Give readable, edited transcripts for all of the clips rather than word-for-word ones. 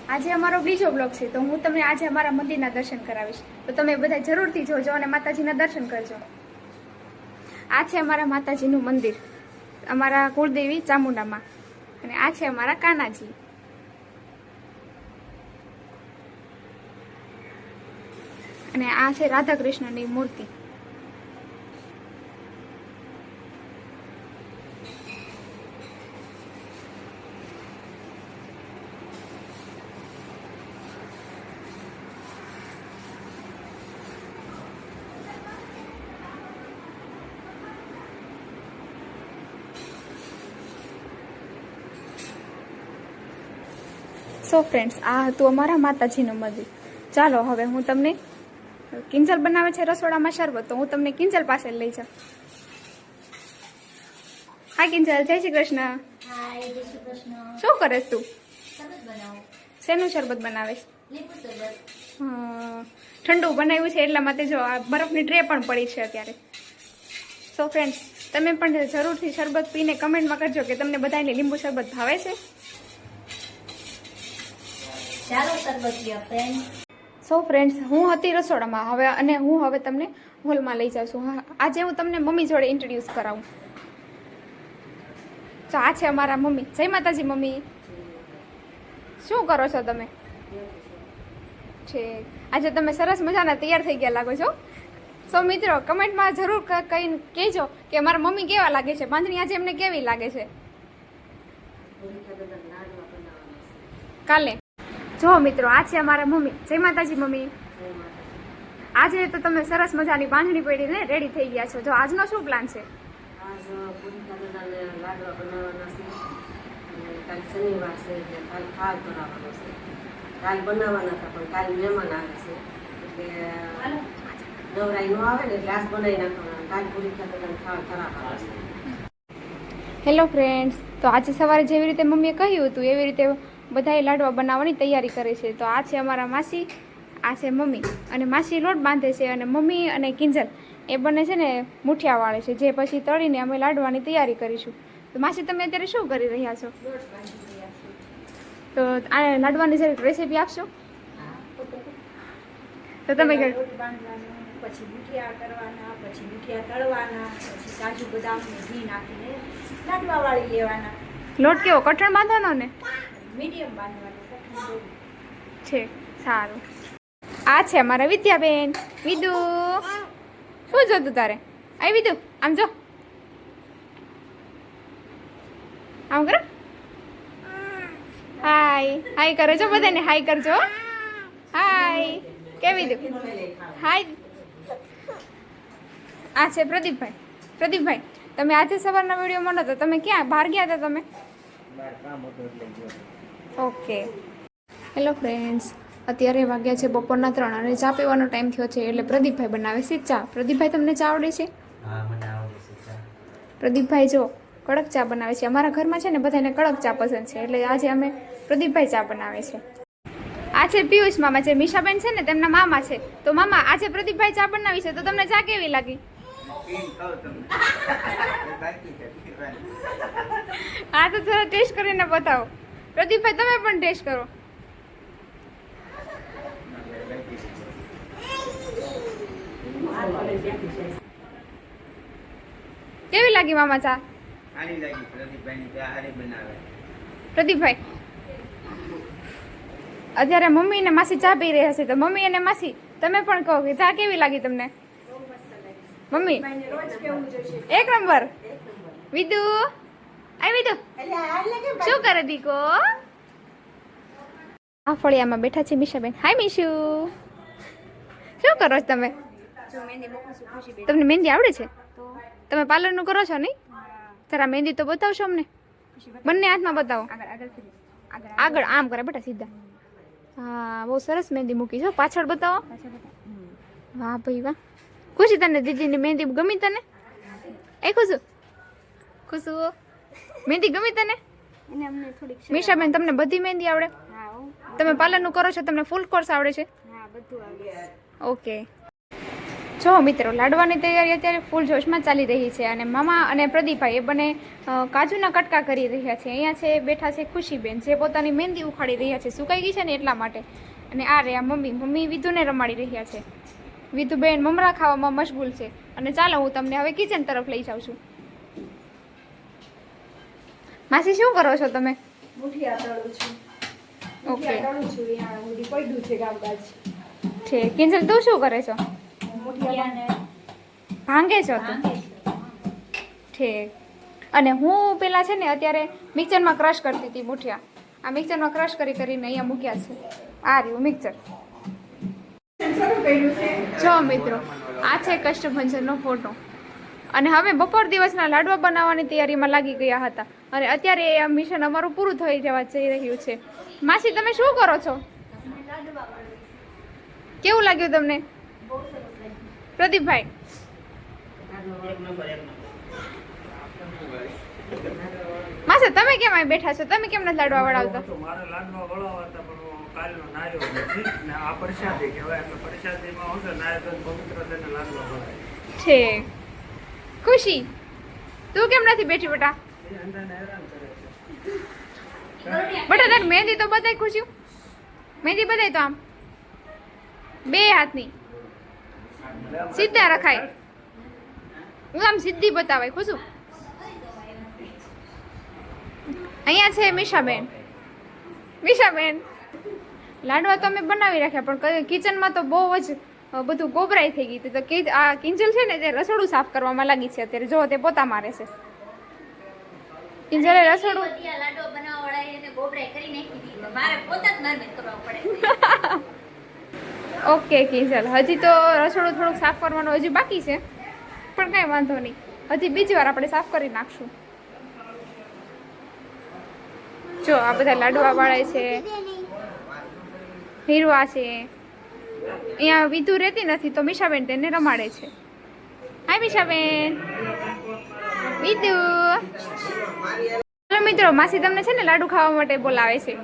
આજે અમારો બીજો બ્લોગ છે, તો હું તમને આજે અમારા મંદિરના દર્શન કરાવીશ, તો તમે બધા જરૂરથી જોજો અને માતાજીના દર્શન કરજો. આ છે અમારા માતાજીનું મંદિર, અમારા કુળદેવી ચામુંડામાં, અને આ છે અમારા કાનાજી. અને આ છે રાધા કૃષ્ણની મૂર્તિ. સો ફ્રેન્ડ્સ, આ હતું અમારા માતાજીનું મંદિર. ચાલો હવે હું તમને, કિંજલ બનાવે છે રસોડામાં શરબત, તો હું તમને કિંજલ પાસે લઈ જાઉં. હા કિંજલ, જય શ્રી કૃષ્ણ. હાય, જય શ્રી કૃષ્ણ. શું કરે તું? શરબત બનાવો. શેનું શરબત બનાવે છે? લીંબુ શરબત. ઠંડુ બનાવ્યું છે એટલા માટે જો આ બરફની ટ્રે પણ પડી છે અત્યારે. સો ફ્રેન્ડ્સ, તમે પણ જરૂરથી શરબત પીને કમેન્ટમાં કરજો કે તમને બધાને લીંબુ શરબત ભાવે છે. ચાલો શરબત પીઓ ફ્રેન્ડ. સો ફ્રેન્ડ્સ, હું હતી રસોડામાં હવે, અને હું હવે તમને હોલમાં લઈ જાઉં છું. આજે હું તમને મમ્મી જોડે ઇન્ટ્રોડ્યુસ કરાવું. તો આ છે અમારા મમ્મી. જય માતાજી મમ્મી. શું કરો છો તમે? છે આજે તમે સરસ મજાના તૈયાર થઈ ગયા લાગો છો. સો મિત્રો, કમેન્ટમાં જરૂર કઈ કહેજો કે મારા મમ્મી કેવા લાગે છે, બાંધણી આજે એમને કેવી લાગે છે. કાલે જો મિત્રો, આ છે અમારા મમ્મી. જય માતાજી મમ્મી. આજે તો તમે સરસ મજાની બાંધણી પડીને રેડી થઈ ગયા છો. જો આજનો શું પ્લાન છે? શનિવાર છે એટલે કાલ ખાવ કરાવવાનો છે. કાલ બનાવવાના હતા પણ કાલ મહેમાન આવે છે એટલે નવરાઈ નો આવે ને એટલે આજ બનાવી નાખવાના. કાલ પૂરી ખાતે ખાવ કરાવવાનો છે. હેલો ફ્રેન્ડ્સ, તો આજે સવારે જેવી રીતે મમ્મીએ કહ્યું હતું એવી રીતે બધાએ લાડવા બનાવવાની તૈયારી કરે છે. તો આ છે અમારા માસી, આ છે મમ્મી, અને માસી લોટ બાંધે છે, અને મમ્મી અને કિંજલ એ બંને છે ને મુઠિયા વાળે છે, જે પછી તળીને અમે લાડવાની તૈયારી કરીશું. તો માસી, તમે અત્યારે શું કરી રહ્યા છો? તો આ લાડવાની જરીક રેસીપી આપશો? તો તમે પછી મુઠિયા કરવાના, પછી મુઠિયા તળવાના, પછી કાજુ બદામ ને ઘી નાખીને લાડવા વાળી લેવાના. લોટ કેવો કઠણ બાંધવાનો ને? મીડિયમ બાંધવાનું છે. સારું. આ છે અમારા વિદ્યાબેન. વિદુ, શું જોતું તારે? આઈ વિદુ, આમ જો, આમ કરો. હાય હાય કરો છો, બધાને હાય કરજો. હાય. કેવી દઉં? હાય. આ છે પ્રદીપભાઈ. પ્રદીપભાઈ, તમે આજે સવારના વિડીયો મળો તો તમે ક્યાં બહાર ગયા હતા તમે? ઓકે. હેલો ફ્રેન્ડ્સ, અત્યારે વાગ્યા છે બપોરના 3 અને ચા પીવાનો ટાઈમ થયો છે, એટલે પ્રદીપભાઈ બનાવે છે ચા. પ્રદીપભાઈ, તમને ચા આવડે છે? પ્રદીપભાઈ જો કડક ચા બનાવે છે. અમારા ઘરમાં છે ને બધાને કડક ચા પસંદ છે, એટલે આજે અમે પ્રદીપભાઈ ચા બનાવે છે. આ છે પિયુષ મામા, જે મીશાબેન છે ને તેમના મામા છે. તો મામા, આજે પ્રદીપભાઈ ચા બનાવી છે, તો તમને ચા કેવી લાગી? હા, તો થોડા ટેસ્ટ કરીને બતાવો. પ્રદીપભાઈ, તમે પણ ટેસ્ટ કરો. કેવી લાગી મામા ચા? પ્રદીપભાઈ, અત્યારે મમ્મી ને માસી ચા પી રહ્યા છે, તો મમ્મી અને માસી તમે પણ કહો કે ચા કેવી લાગી તમને? મમ્મી, એક નંબર. વિદુ, આ વિદુ શું કરે દીકો? આ ફળિયામાં બેઠા છે મીશાબેન. હાય મીશુ, શું કરો છો તમે? તમને મહેંદી આવડે છે? તમે પાર્લરનું કરો છો નહીં? જરા મહેંદી તો બતાવશો અમને. બંને હાથમાં બતાવો. આગળ આમ કરે બેટા, સીધા. હા, બહુ સરસ મહેંદી મૂકી છો. પાછળ બતાવો. વાહ ભાઈ વાહ. ખુશી, તને દીદીની મહેંદી ગમી તને? એ ખુશુ, ખુશુ, મહેંદી ગમી તને? મીશાબેન, તમને બધી મહેંદી આવડે? તમે પાર્લરનું કરો છો, તમને ફૂલ કોર્સ આવડે છે? ઓકે. જો મિત્રો લાડવાની તૈયારી અત્યારે ફૂલ જોશમાં ચાલી રહી છે અને મામા અને પ્રદીપભાઈ એ બંને કાજુના કટકા કરી રહ્યા છે. અહીંયા છે બેઠા છે ખુશીબેન જે પોતાની મહેંદી ઉખાડી રહ્યા છે, સુકાઈ ગઈ છે ને એટલા માટે. અને આ રહ્યા મમ્મી વિધુને રમાડી રહ્યા છે. વિધુબેન મમરા ખાવામાં મશગુલ છે. અને ચાલો હું તમને હવે કિચન તરફ લઈ જાઉં છું. માસી શું કરો છો તમે? મુઠિયા તળું છું. ઓકે મુઠિયા તળું છું. અહીંયા ઉડી પડ્યું છે કામકાજ. છે કિંજલ તું શું કરે છો? મુઠિયાને ભાંગે છો તું? ભાંગે છે. ઠીક. અને હું પેલા છે ને અત્યારે મિક્સરમાં ક્રશ કરતી હતી મુઠિયા. આ મિક્સરમાં ક્રશ કરીને અહીંયા મૂક્યા છે. આ રહ્યું મિક્સર. શરૂ કર્યું છે. જો મિત્રો આ છે કષ્ટભંજનનો ફોટો. અને હવે બપોર દિવસના લાડવા બનાવવાની તૈયારીમાં લાગી ગયા હતા અને અત્યારે એ મિશન અમારું પૂરું થઈ જવા જઈ રહ્યું છે. માસી તમે શું કરો છો? કેવું લાગ્યું તમને? પ્રદીપભાઈ માસી તમે કેમ અહીં બેઠા છો? તમે કેમ નથી લાડવા વડાવતા? મારે લાડવા વળાવતા પણ હું કાલનો નાર્યો નથી ને આ પ્રસાદી કહેવાય એટલે પ્રસાદીમાં હું છે નાય તો પવિત્ર થઈને લાડવા વળાય છે ખુશી તું કેમ નથી બેઠી બેટા? એ અંધાને હેરાન કરે છે. બેટા તારી મહેંદી તો બતાય ખુશી, મહેંદી બતાય તો આમ બે હાથની સીધા રખાય. હું આમ સીધી બતાવાય ખુશું. અહીંયા છે મીશાબેન. મીશાબેન લાડવા તો અમે બનાવી રાખ્યા પણ કિચનમાં તો બહુ જ બધું ગોબરાઈ થઈ ગઈ હતી. તો આ કિંજલ છે ને તે રસોડું સાફ કરવામાં લાગી છે અત્યારે. જો તે પોતા મારે છે. કિંજલે રસોડું બધી આ લાડવા બનાવવા વાળાએ એને ગોબરાઈ કરી નાખી હતી. તો મારે પોતે જ મહેનત કરવા પડે. ઓકે કિંજલ હજી તો રસોડું થોડુંક સાફ કરવાનું હજી બાકી છે પણ કાંઈ વાંધો નહીં. હજી બીજી વાર આપણે સાફ કરી નાખશું. જો આ બધા લાડવા વાળા છે, હીરવા છે. અહીંયા વિધુ રહેતી નથી તો મીશાબેન તેને રમાડે છે. હાય મીશાબેન. વિધુ ચલો મિત્રો માસી તમને છે ને લાડુ ખાવા માટે બોલાવે છે.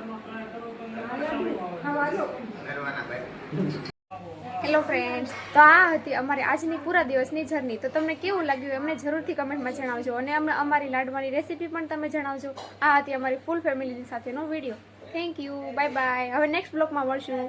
હેલો ફ્રેન્ડ્સ, તો આ હતી અમારી આજની પૂરા દિવસની જર્ની. તો તમને કેવું લાગ્યું એમને જરૂરથી કમેન્ટમાં જણાવજો અને અમને અમારી લાડવાની રેસીપી પણ તમે જણાવજો. આ હતી અમારી ફૂલ ફેમિલી સાથેનો video. Thank you, bye bye. હવે નેક્સ્ટ બ્લોગમાં મળશું.